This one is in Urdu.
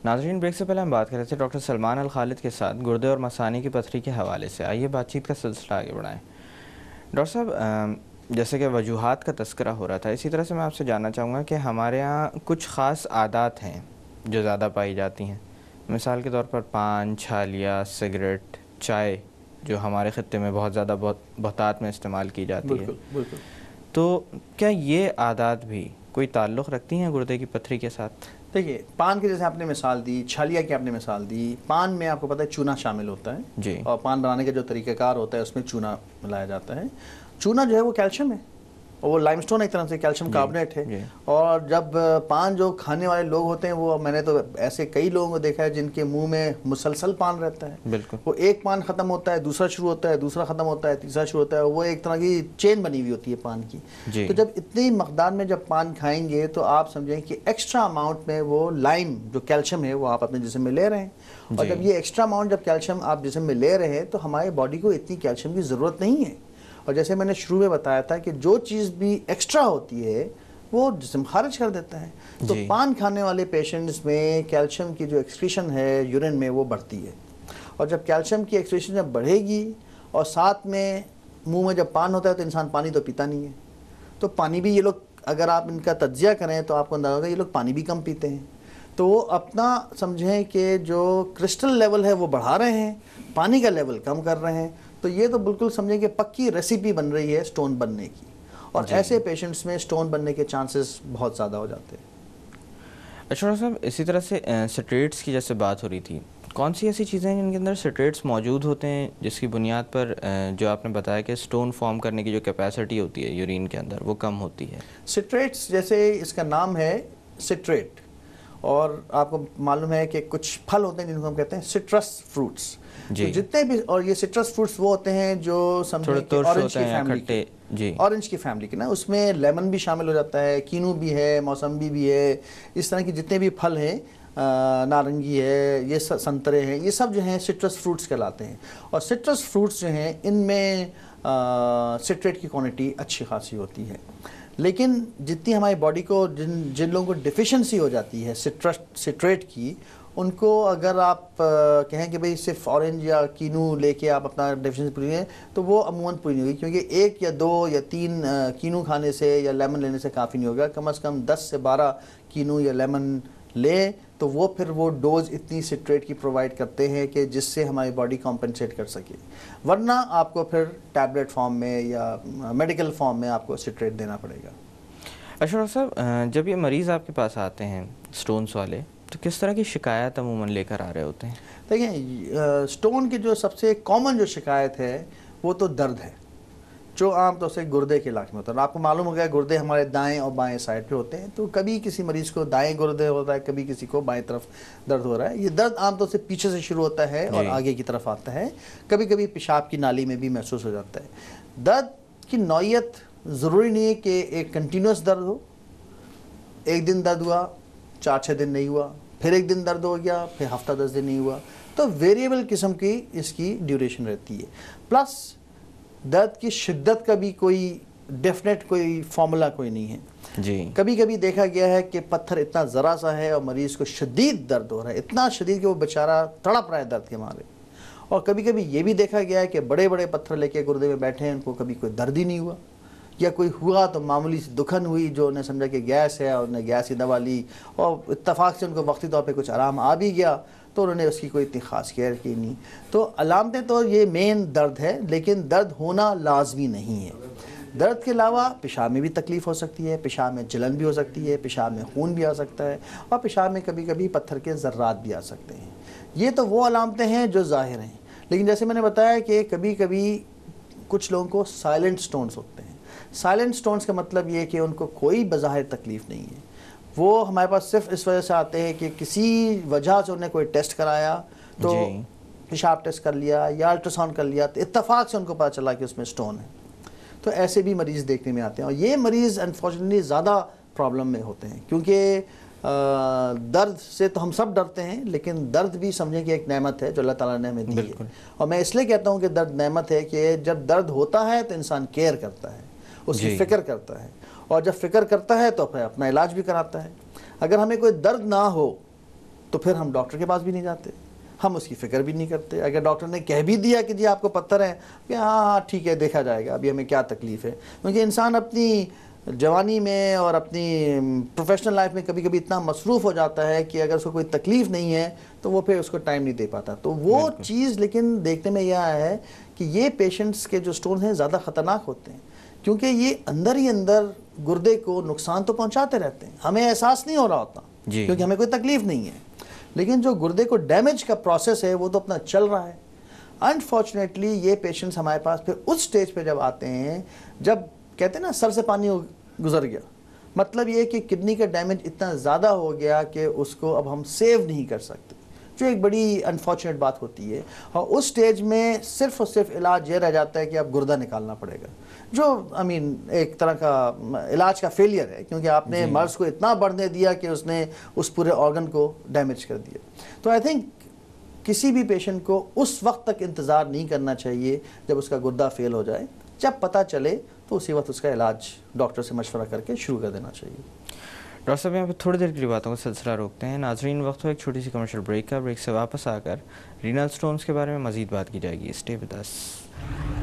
ناظرین، بریک سے پہلے ہم بات کر رہے تھے ڈاکٹر سلمان الخالد کے ساتھ گردے اور مثانی کی پتھری کے حوالے سے. آئیے بات چیت کا سلسلہ آگے بڑھائیں. ڈاکٹر صاحب، جیسے کہ وجوہات کا تذکرہ ہو رہا تھا، اسی طرح سے میں آپ سے جاننا چاہوں گا کہ ہمارے ہاں کچھ خاص عادات ہیں جو زیادہ پائی جاتی ہیں. مثال کے طور پر پان، چھالیا، سگریٹ، چائے، جو ہمارے خطے میں بہت زیادہ بہتات میں استعمال کی جاتی ہے. بالکل. تو کیا یہ عادات بھی کوئی تعلق رکھتی ہیں گردے کی پتھری کے ساتھ؟ دیکھیے، پان کی جیسے آپ نے مثال دی، چھالیا کی آپ نے مثال دی. پان میں آپ کو پتہ ہے چونا شامل ہوتا ہے جی. اور پان بنانے کا جو طریقہ کار ہوتا ہے اس میں چونا ملایا جاتا ہے. چونا جو ہے وہ کیلشیم ہے، اور وہ لائم سٹون ایک طرح سے کیلشیم کاربونیٹ ہے. اور جب پان جو کھانے والے لوگ ہوتے ہیں، وہ میں نے تو ایسے کئی لوگوں کو دیکھا ہے جن کے منہ میں مسلسل پان رہتا ہے. بالکل. وہ ایک پان ختم ہوتا ہے، دوسرا شروع ہوتا ہے، دوسرا ختم ہوتا ہے، تیسرا شروع ہوتا ہے. وہ ایک طرح کی چین بنی ہوئی ہوتی ہے پان کی. تو جب اتنی مقدار میں جب پان کھائیں گے تو آپ سمجھیں کہ ایکسٹرا اماؤنٹ میں وہ لائم جو کیلشیم ہے وہ آپ اپنے جسم میں لے رہے ہیں. اور جب یہ ایکسٹرا اماؤنٹ جب کیلشیم آپ جسم میں لے رہے ہیں تو ہمارے باڈی کو اتنی کیلشیم کی ضرورت نہیں ہے. اور جیسے میں نے شروع میں بتایا تھا کہ جو چیز بھی ایکسٹرا ہوتی ہے وہ جسم خارج کر دیتا ہے. تو پان کھانے والے پیشنٹس میں کیلشیم کی جو ایکسکریشن ہے یورین میں وہ بڑھتی ہے. اور جب کیلشیم کی ایکسکریشن جب بڑھے گی اور ساتھ میں منہ میں جب پان ہوتا ہے تو انسان پانی تو پیتا نہیں ہے. تو پانی بھی یہ لوگ اگر آپ ان کا تجزیہ کریں تو آپ کو اندازہ ہوگا یہ لوگ پانی بھی کم پیتے ہیں. تو وہ اپنا سمجھیں کہ جو کرسٹل لیول ہے وہ بڑھا رہے ہیں، پانی کا لیول کم کر رہے ہیں. تو یہ تو بالکل سمجھیں کہ پکی ریسیپی بن رہی ہے سٹون بننے کی. اور ایسے پیشنٹس میں سٹون بننے کے چانسز بہت زیادہ ہو جاتے ہیں. اچھا صاحب، اسی طرح سے سٹریٹس کی جیسے بات ہو رہی تھی، کون سی ایسی چیزیں ہیں جن کے اندر سٹریٹس موجود ہوتے ہیں جس کی بنیاد پر جو آپ نے بتایا کہ سٹون فارم کرنے کی جو کیپیسٹی ہوتی ہے یورین کے اندر وہ کم ہوتی ہے؟ سٹریٹس جیسے اس کا نام ہے سٹریٹ، اور آپ کو معلوم ہے کہ کچھ پھل ہوتے ہیں جن کو ہم کہتے ہیں سٹرس فروٹس. تو جتنے بھی، اور یہ سٹرس فروٹس وہ ہوتے ہیں جو سمجھیں کہ اورنج کی فیملی کے، اورنج کی فیملی کے نا، اس میں لیمن بھی شامل ہو جاتا ہے، کینو بھی ہے، موسمبی بھی ہے. اس طرح کی جتنے بھی پھل ہیں، نارنگی ہے، یہ سنترے ہیں، یہ سب جو ہیں سٹرس فروٹس کہلاتے ہیں. اور سٹرس فروٹس جو ہیں ان میں سٹریٹ کی کوانٹٹی اچھی خاصی ہوتی ہے. لیکن جتنی ہماری باڈی کو جن لوگوں کو ڈیفیشنسی ہو جاتی ہے سٹریٹ کی، ان کو اگر آپ کہیں کہ بھئی صرف اورنج یا کینو لے کے آپ اپنا ڈیفیشنسی پوری ہیں تو وہ عموماً پوری نہیں ہوگی، کیونکہ 1 یا 2 یا 3 کینو کھانے سے یا لیمن لینے سے کافی نہیں ہوگا. کم از کم 10 سے 12 کینو یا لیمن لیں تو وہ پھر وہ ڈوز اتنی سٹریٹ کی پرووائڈ کرتے ہیں کہ جس سے ہماری باڈی کمپنسیٹ کر سکے. ورنہ آپ کو پھر ٹیبلٹ فارم میں یا میڈیکل فارم میں آپ کو سٹریٹ دینا پڑے گا. اچھا ڈاکٹر صاحب، جب یہ مریض آپ کے پاس آتے ہیں سٹونز والے، تو کس طرح کی شکایت عموماً لے کر آ رہے ہوتے ہیں؟ دیکھیں، سٹون کی جو سب سے کامن جو شکایت ہے وہ تو درد ہے، جو عام طور سے گردے کے علاقے میں ہوتا ہے. آپ کو معلوم ہو گیا گردے ہمارے دائیں اور بائیں سائڈ پہ ہوتے ہیں. تو کبھی کسی مریض کو دائیں گردے ہوتا ہے، کبھی کسی کو بائیں طرف درد ہو رہا ہے. یہ درد عام طور سے پیچھے سے شروع ہوتا ہے اور آگے کی طرف آتا ہے. کبھی کبھی پیشاب کی نالی میں بھی محسوس ہو جاتا ہے. درد کی نوعیت ضروری نہیں ہے کہ ایک کنٹینیوس درد ہو. ایک دن درد ہوا، 4-6 دن نہیں ہوا، پھر ایک دن درد ہو گیا، پھر ہفتہ 10 دن نہیں ہوا. تو ویریبل قسم کی اس کی ڈیوریشن رہتی ہے. پلس درد کی شدت کا بھی کوئی ڈیفینیٹ کوئی فارمولا کوئی نہیں ہے. کبھی کبھی دیکھا گیا ہے کہ پتھر اتنا ذرا سا ہے اور مریض کو شدید درد ہو رہا ہے، اتنا شدید کہ وہ بیچارہ تڑپ رہا ہے درد کے مارے. اور کبھی کبھی یہ بھی دیکھا گیا ہے کہ بڑے بڑے پتھر لے کے گردے میں بیٹھے ہیں، ان کو کبھی کوئی درد ہی نہیں ہوا، یا کوئی ہوا تو معمولی سی دکھن ہوئی جو انہیں سمجھا کہ گیس ہے اور انہیں گیس کی دوا لی اور اتفاق سے ان کو وقتی طور پہ کچھ آرام آ بھی گیا تو انہوں نے اس کی کوئی اتنی خاص کیئر کی نہیں. تو علامتیں تو یہ مین درد ہے، لیکن درد ہونا لازمی نہیں ہے. درد کے علاوہ پیشاب میں بھی تکلیف ہو سکتی ہے، پیشاب میں جلن بھی ہو سکتی ہے، پیشاب میں خون بھی آ سکتا ہے، اور پیشاب میں کبھی کبھی پتھر کے ذرات بھی آ سکتے ہیں. یہ تو وہ علامتیں ہیں جو ظاہر ہیں. لیکن جیسے میں نے بتایا کہ کبھی کبھی کچھ لوگوں کو سائلنٹ سٹونز ہوتے ہیں. سائلنٹ سٹونز کا مطلب یہ ہے کہ ان کو کوئی بظاہر تکلیف نہیں ہے. وہ ہمارے پاس صرف اس وجہ سے آتے ہیں کہ کسی وجہ سے انہوں نے کوئی ٹیسٹ کرایا تو پیشاب ٹیسٹ کر لیا یا الٹراساؤنڈ کر لیا تو اتفاق سے ان کو پتہ چلا کہ اس میں سٹون ہے. تو ایسے بھی مریض دیکھنے میں آتے ہیں. اور یہ مریض انفارچونیٹلی زیادہ پرابلم میں ہوتے ہیں، کیونکہ درد سے تو ہم سب ڈرتے ہیں، لیکن درد بھی سمجھیں کہ ایک نعمت ہے جو اللہ تعالیٰ نے ہمیں دی ہے. اور میں اس لیے کہتا ہوں کہ درد نعمت ہے کہ جب درد ہوتا ہے تو انسان کیئر کرتا ہے، اس کی فکر کرتا ہے، اور جب فکر کرتا ہے تو پھر اپنا علاج بھی کراتا ہے. اگر ہمیں کوئی درد نہ ہو تو پھر ہم ڈاکٹر کے پاس بھی نہیں جاتے, ہم اس کی فکر بھی نہیں کرتے. اگر ڈاکٹر نے کہہ بھی دیا کہ جی آپ کو پتھر ہے, کہ ہاں ٹھیک ہے دیکھا جائے گا, ابھی ہمیں کیا تکلیف ہے. کیونکہ انسان اپنی جوانی میں اور اپنی پروفیشنل لائف میں کبھی کبھی اتنا مصروف ہو جاتا ہے کہ اگر اس کو کوئی تکلیف نہیں ہے تو وہ پھر اس کو ٹائم نہیں دے پاتا. تو وہ چیز لیکن دیکھنے میں یہ آیا ہے کہ یہ پیشنٹس کے جو سٹونز ہیں زیادہ خطرناک ہوتے ہیں, کیونکہ یہ اندر ہی اندر گردے کو نقصان تو پہنچاتے رہتے ہیں, ہمیں احساس نہیں ہو رہا ہوتا کیونکہ ہمیں کوئی تکلیف نہیں ہے, لیکن جو گردے کو ڈیمیج کا پروسیس ہے وہ تو اپنا چل رہا ہے. انفارچونیٹلی یہ پیشنٹس ہمارے پاس پھر اس سٹیج پہ جب آتے ہیں, جب کہتے ہیں نا سر سے پانی گزر گیا, مطلب یہ کہ کڈنی کا ڈیمیج اتنا زیادہ ہو گیا کہ اس کو اب ہم سیو نہیں کر سکتے, جو ایک بڑی انفارچونیٹ بات ہوتی ہے. اور اس سٹیج میں صرف اور صرف علاج یہ رہ جاتا ہے کہ اب گردہ نکالنا پڑے گا, جو ایک طرح کا علاج کا فیلئر ہے, کیونکہ آپ نے مرض کو اتنا بڑھنے دیا کہ اس نے اس پورے آرگن کو ڈیمیج کر دیا. تو آئی تھنک کسی بھی پیشنٹ کو اس وقت تک انتظار نہیں کرنا چاہیے جب اس کا گردہ فیل ہو جائے. جب پتہ چلے تو اسی وقت اس کا علاج ڈاکٹر سے مشورہ کر کے شروع کر دینا چاہیے. ڈاکٹر صاحب یہاں پہ تھوڑی دیر کے لیے باتوں کا سلسلہ روکتے ہیں. ناظرین وقت ہو ایک چھوٹی سی کمرشل بریک کا, بریک سے واپس آ کر رینل سٹونز کے بارے میں مزید بات کی جائے گی. Stay with us.